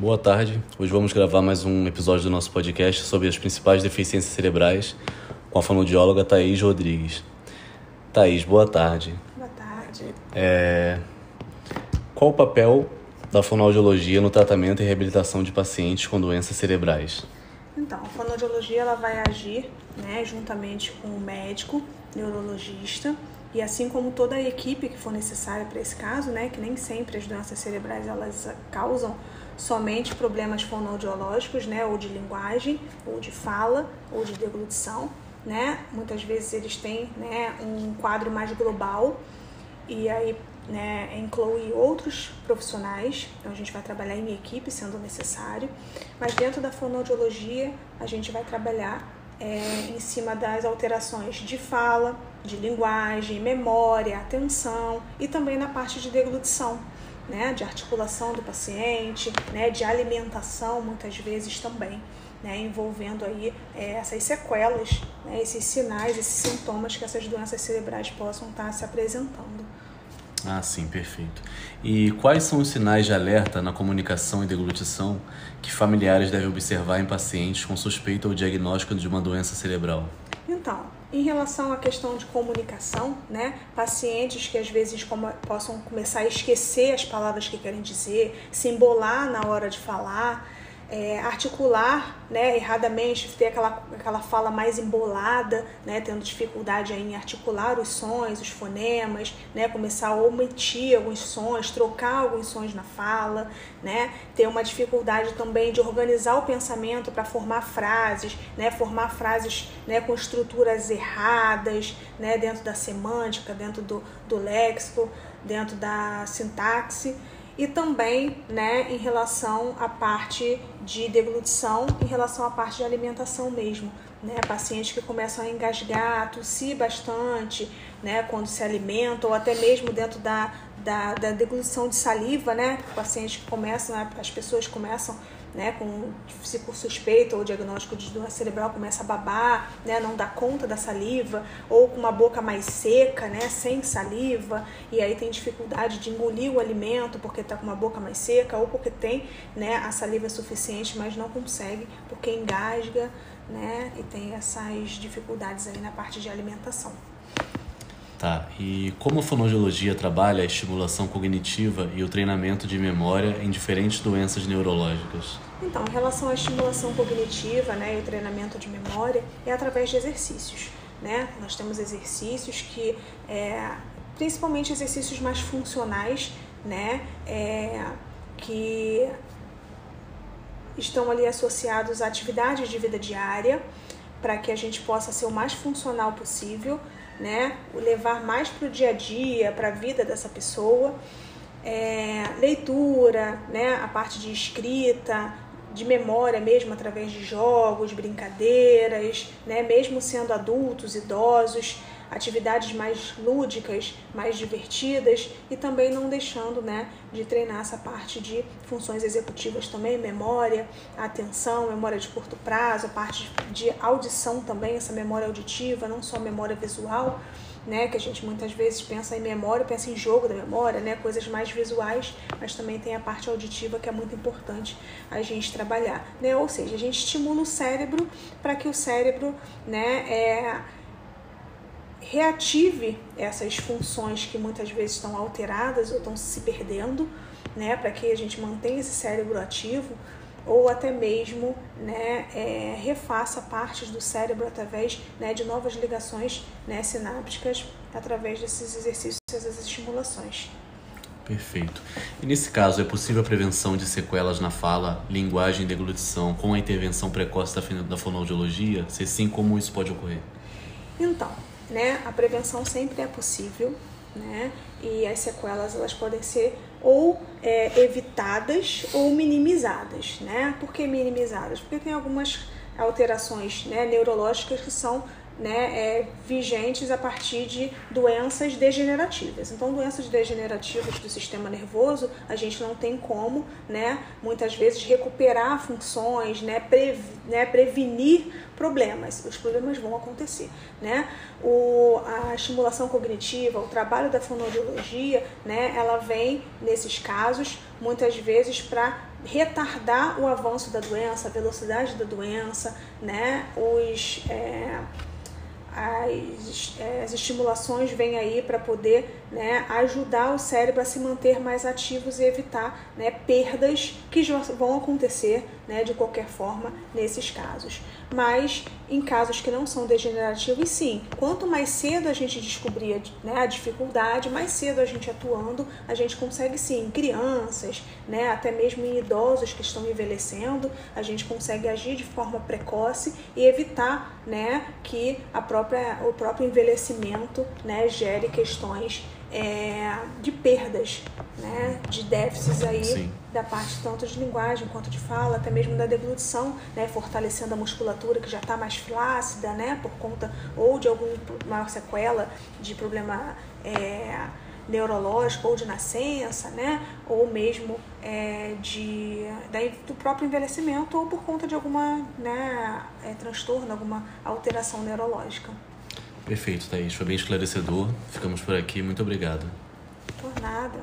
Boa tarde, hoje vamos gravar mais um episódio do nosso podcast sobre as principais deficiências cerebrais com a fonoaudióloga Thaís Rodrigues. Thaís, boa tarde. Boa tarde. Qual o papel da fonoaudiologia no tratamento e reabilitação de pacientes com doenças cerebrais? Então, a fonoaudiologia ela vai agir, juntamente com o médico, neurologista, e assim como toda a equipe que for necessária para esse caso, que nem sempre as doenças cerebrais elas causam somente problemas fonoaudiológicos, ou de linguagem, ou de fala, ou de deglutição, Muitas vezes eles têm, um quadro mais global e aí, inclui outros profissionais. Então a gente vai trabalhar em equipe, sendo necessário, mas dentro da fonoaudiologia a gente vai trabalhar em cima das alterações de fala, de linguagem, memória, atenção e também na parte de deglutição, de articulação do paciente, de alimentação muitas vezes também, envolvendo aí essas sequelas, esses sinais, esses sintomas que essas doenças cerebrais possam estar se apresentando. Ah, sim, perfeito. E quais são os sinais de alerta na comunicação e deglutição que familiares devem observar em pacientes com suspeita ou diagnóstico de uma doença cerebral? Então, em relação à questão de comunicação, pacientes que às vezes possam começar a esquecer as palavras que querem dizer, se embolar na hora de falar, articular erradamente, ter aquela fala mais embolada, tendo dificuldade em articular os sons, os fonemas, começar a omitir alguns sons, trocar alguns sons na fala, ter uma dificuldade também de organizar o pensamento para formar frases, com estruturas erradas, dentro da semântica, dentro do léxico, dentro da sintaxe. E também, em relação à parte de deglutição, em relação à parte de alimentação mesmo, pacientes que começam a engasgar, tossir bastante, quando se alimentam, ou até mesmo dentro da deglutição de saliva, pacientes que começam, as pessoas começam, se por suspeita ou diagnóstico de doença cerebral começa a babar, não dá conta da saliva, ou com uma boca mais seca, sem saliva, e aí tem dificuldade de engolir o alimento porque está com uma boca mais seca, ou porque tem a saliva suficiente, mas não consegue porque engasga, e tem essas dificuldades aí na parte de alimentação. Tá, e como a fonoaudiologia trabalha a estimulação cognitiva e o treinamento de memória em diferentes doenças neurológicas? Então, em relação à estimulação cognitiva, e o treinamento de memória, é através de exercícios, Nós temos exercícios que, principalmente exercícios mais funcionais, que estão ali associados a atividades de vida diária, para que a gente possa ser o mais funcional possível, levar mais para o dia a dia, para a vida dessa pessoa, leitura, a parte de escrita, de memória mesmo, através de jogos, brincadeiras, mesmo sendo adultos, idosos, atividades mais lúdicas, mais divertidas, e também não deixando de treinar essa parte de funções executivas também, memória, atenção, memória de curto prazo, a parte de audição também, essa memória auditiva, não só memória visual, que a gente muitas vezes pensa em memória, pensa em jogo da memória, coisas mais visuais, mas também tem a parte auditiva que é muito importante a gente trabalhar, ou seja, a gente estimula o cérebro para que o cérebro, reative essas funções que muitas vezes estão alteradas ou estão se perdendo, para que a gente mantenha esse cérebro ativo, ou até mesmo refaça partes do cérebro através de novas ligações sinápticas através desses exercícios, dessas estimulações. Perfeito. E nesse caso, é possível a prevenção de sequelas na fala, linguagem e deglutição com a intervenção precoce da fonoaudiologia? Se sim, como isso pode ocorrer? Então, a prevenção sempre é possível, e as sequelas elas podem ser ou evitadas ou minimizadas, Por que minimizadas? Porque tem algumas alterações neurológicas que são né, vigentes a partir de doenças degenerativas. Então, doenças degenerativas do sistema nervoso, a gente não tem como, né, muitas vezes recuperar funções, né, prevenir problemas. Os problemas vão acontecer, né? A estimulação cognitiva, o trabalho da fonoaudiologia, né, ela vem nesses casos muitas vezes para retardar o avanço da doença, a velocidade da doença, né? As estimulações vêm aí para poder, né, ajudar o cérebro a se manter mais ativos e evitar, né, perdas que já vão acontecer, né, de qualquer forma nesses casos. Mas em casos que não são degenerativos, sim, quanto mais cedo a gente descobrir, né, a dificuldade, mais cedo a gente atuando, a gente consegue sim, em crianças, né, até mesmo em idosos que estão envelhecendo, a gente consegue agir de forma precoce e evitar, né, que o próprio envelhecimento, né, gere questões de perdas, né, de déficits aí. Sim. Da parte tanto de linguagem quanto de fala, até mesmo da deglutição, né, fortalecendo a musculatura que já está mais flácida, né, por conta ou de alguma sequela de problema neurológico ou de nascença, né, ou mesmo do próprio envelhecimento ou por conta de alguma, né, transtorno, alguma alteração neurológica. Perfeito, Thaís. Foi bem esclarecedor. Ficamos por aqui. Muito obrigado. Por nada.